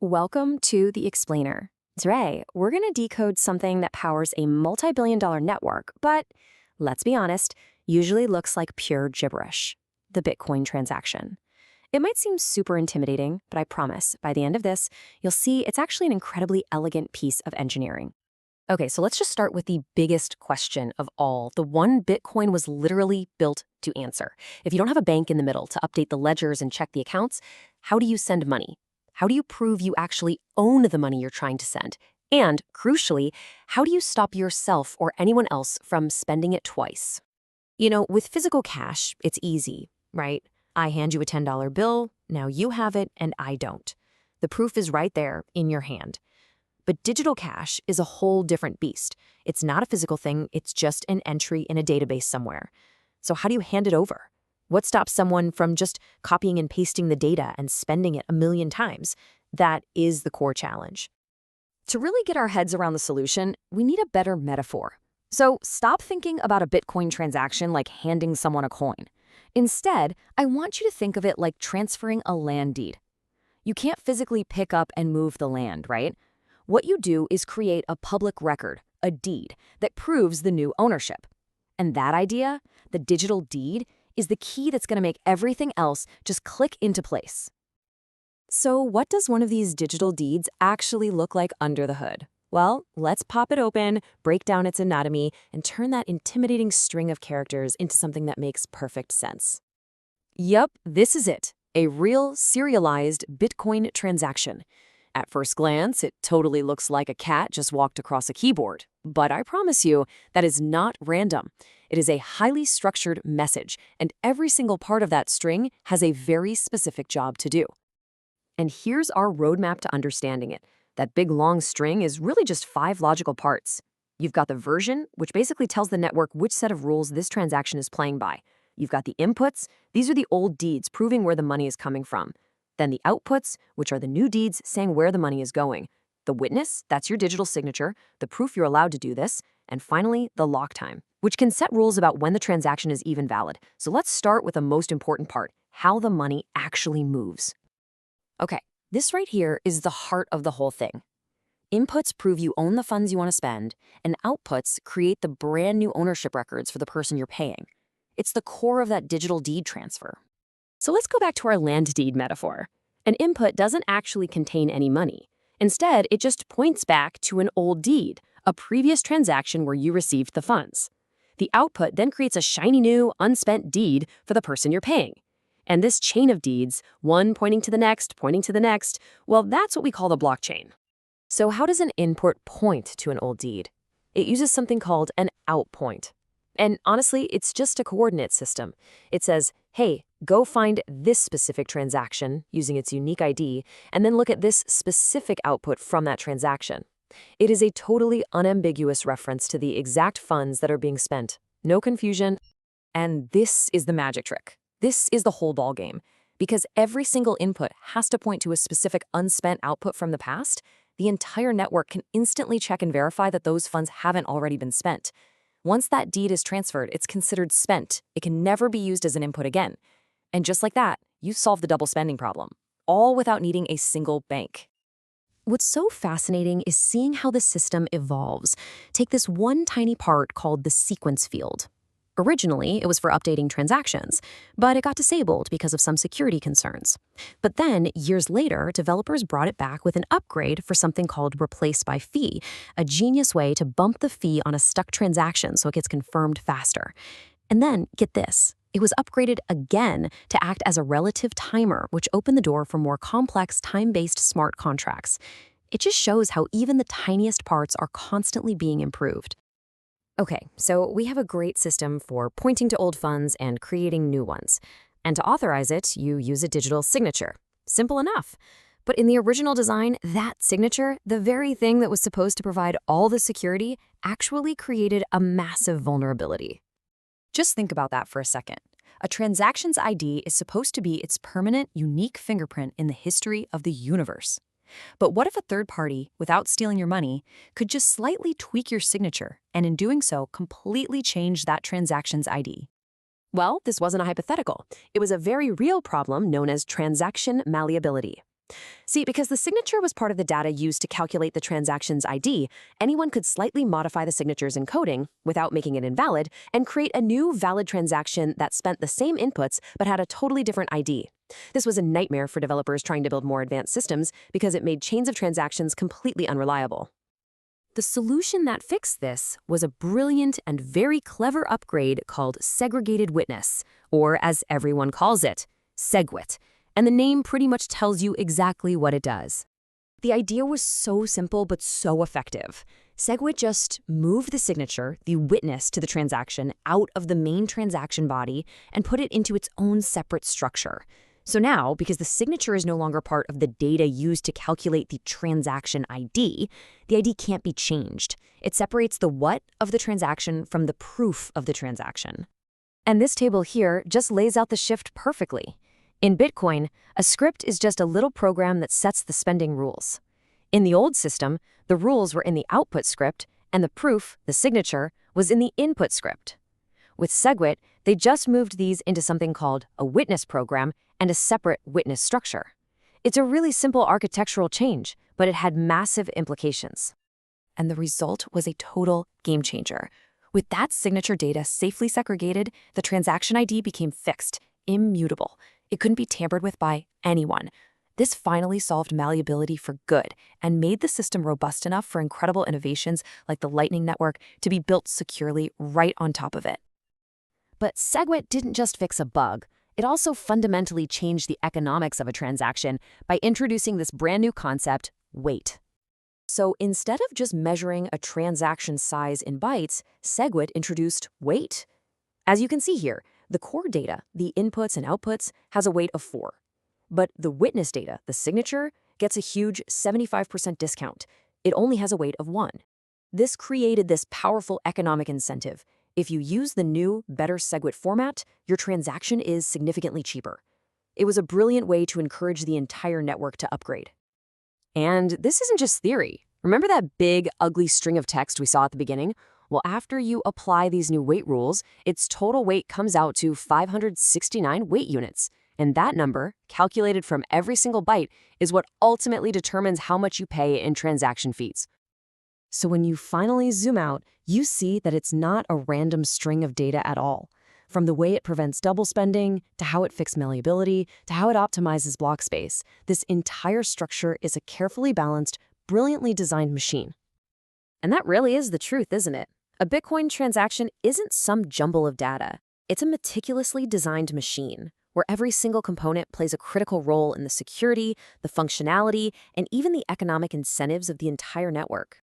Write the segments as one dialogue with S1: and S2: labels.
S1: Welcome to The Explainer. Today, we're going to decode something that powers a multi-billion-dollar network, but let's be honest, usually looks like pure gibberish. The Bitcoin transaction. It might seem super intimidating, but I promise, by the end of this, you'll see it's actually an incredibly elegant piece of engineering. Okay, so let's just start with the biggest question of all, the one Bitcoin was literally built to answer. If you don't have a bank in the middle to update the ledgers and check the accounts, how do you send money? How do you prove you actually own the money you're trying to send? And, crucially, how do you stop yourself or anyone else from spending it twice? With physical cash, it's easy, right? I hand you a $10 bill, now you have it, and I don't. The proof is right there in your hand. But digital cash is a whole different beast. It's not a physical thing, it's just an entry in a database somewhere. So how do you hand it over? What stops someone from just copying and pasting the data and spending it a million times? That is the core challenge. To really get our heads around the solution, we need a better metaphor. So stop thinking about a Bitcoin transaction like handing someone a coin. Instead, I want you to think of it like transferring a land deed. You can't physically pick up and move the land, right? What you do is create a public record, a deed, that proves the new ownership. And that idea, the digital deed, is the key that's going to make everything else just click into place. So what does one of these digital deeds actually look like under the hood? Well, let's pop it open, break down its anatomy, and turn that intimidating string of characters into something that makes perfect sense. Yup, this is it, a real serialized Bitcoin transaction. At first glance, it totally looks like a cat just walked across a keyboard. But I promise you, that is not random. It is a highly structured message, and every single part of that string has a very specific job to do. And here's our roadmap to understanding it. That big long string is really just 5 logical parts. You've got the version, which basically tells the network which set of rules this transaction is playing by. You've got the inputs. These are the old deeds proving where the money is coming from. Then the outputs, which are the new deeds saying where the money is going. The witness, that's your digital signature, the proof you're allowed to do this. And finally, the lock time, which can set rules about when the transaction is even valid. So let's start with the most important part, how the money actually moves. Okay, this right here is the heart of the whole thing. Inputs prove you own the funds you want to spend, and outputs create the brand new ownership records for the person you're paying. It's the core of that digital deed transfer. So let's go back to our land deed metaphor. An input doesn't actually contain any money. Instead, it just points back to an old deed, a previous transaction where you received the funds. The output then creates a shiny new, unspent deed for the person you're paying. And this chain of deeds, one pointing to the next, well, that's what we call the blockchain. So how does an input point to an old deed? It uses something called an outpoint. And honestly, it's just a coordinate system. It says, hey, go find this specific transaction using its unique ID, and then look at this specific output from that transaction. It is a totally unambiguous reference to the exact funds that are being spent. No confusion. And this is the magic trick. This is the whole ballgame. Because every single input has to point to a specific unspent output from the past, the entire network can instantly check and verify that those funds haven't already been spent. Once that deed is transferred, it's considered spent. It can never be used as an input again. And just like that, you solve the double spending problem, all without needing a single bank. What's so fascinating is seeing how the system evolves. Take this one tiny part called the sequence field. Originally, it was for updating transactions, but it got disabled because of some security concerns. But then, years later, developers brought it back with an upgrade for something called replace by fee, a genius way to bump the fee on a stuck transaction so it gets confirmed faster. And then, get this, it was upgraded again to act as a relative timer, which opened the door for more complex time-based smart contracts. It just shows how even the tiniest parts are constantly being improved. Okay, so we have a great system for pointing to old funds and creating new ones. And to authorize it, you use a digital signature. Simple enough. But in the original design, that signature, the very thing that was supposed to provide all the security, actually created a massive vulnerability. Just think about that for a second. A transaction's ID is supposed to be its permanent, unique fingerprint in the history of the universe. But what if a third party, without stealing your money, could just slightly tweak your signature and in doing so completely change that transaction's ID? Well, this wasn't a hypothetical. It was a very real problem known as transaction malleability. See, because the signature was part of the data used to calculate the transaction's ID, anyone could slightly modify the signature's encoding without making it invalid and create a new valid transaction that spent the same inputs but had a totally different ID. This was a nightmare for developers trying to build more advanced systems because it made chains of transactions completely unreliable. The solution that fixed this was a brilliant and very clever upgrade called segregated witness, or as everyone calls it, SegWit. And the name pretty much tells you exactly what it does. The idea was so simple but so effective. SegWit just moved the signature, the witness to the transaction, out of the main transaction body and put it into its own separate structure. So now, because the signature is no longer part of the data used to calculate the transaction ID, the ID can't be changed. It separates the what of the transaction from the proof of the transaction. And this table here just lays out the shift perfectly. In Bitcoin, a script is just a little program that sets the spending rules. In the old system, the rules were in the output script, and the proof, the signature, was in the input script. With SegWit, they just moved these into something called a witness program and a separate witness structure. It's a really simple architectural change, but it had massive implications. And the result was a total game changer. With that signature data safely segregated, the transaction ID became fixed, immutable. It couldn't be tampered with by anyone. This finally solved malleability for good and made the system robust enough for incredible innovations like the Lightning Network to be built securely right on top of it. But SegWit didn't just fix a bug. It also fundamentally changed the economics of a transaction by introducing this brand new concept, weight. So instead of just measuring a transaction size in bytes, SegWit introduced weight. As you can see here, the core data, the inputs and outputs, has a weight of 4. But the witness data, the signature, gets a huge 75% discount. It only has a weight of 1. This created this powerful economic incentive. If you use the new, better SegWit format, your transaction is significantly cheaper. It was a brilliant way to encourage the entire network to upgrade. And this isn't just theory. Remember that big, ugly string of text we saw at the beginning? Well, after you apply these new weight rules, its total weight comes out to 569 weight units. And that number, calculated from every single byte, is what ultimately determines how much you pay in transaction fees. So when you finally zoom out, you see that it's not a random string of data at all. From the way it prevents double spending, to how it fixes malleability, to how it optimizes block space, this entire structure is a carefully balanced, brilliantly designed machine. And that really is the truth, isn't it? A Bitcoin transaction isn't some jumble of data. It's a meticulously designed machine, where every single component plays a critical role in the security, the functionality, and even the economic incentives of the entire network.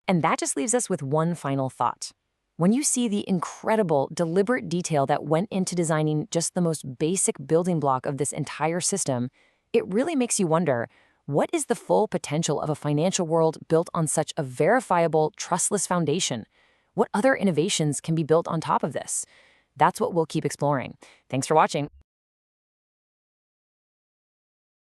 S1: And that just leaves us with one final thought. When you see the incredible, deliberate detail that went into designing just the most basic building block of this entire system, it really makes you wonder, what is the full potential of a financial world built on such a verifiable, trustless foundation? What other innovations can be built on top of this? That's what we'll keep exploring. Thanks for watching.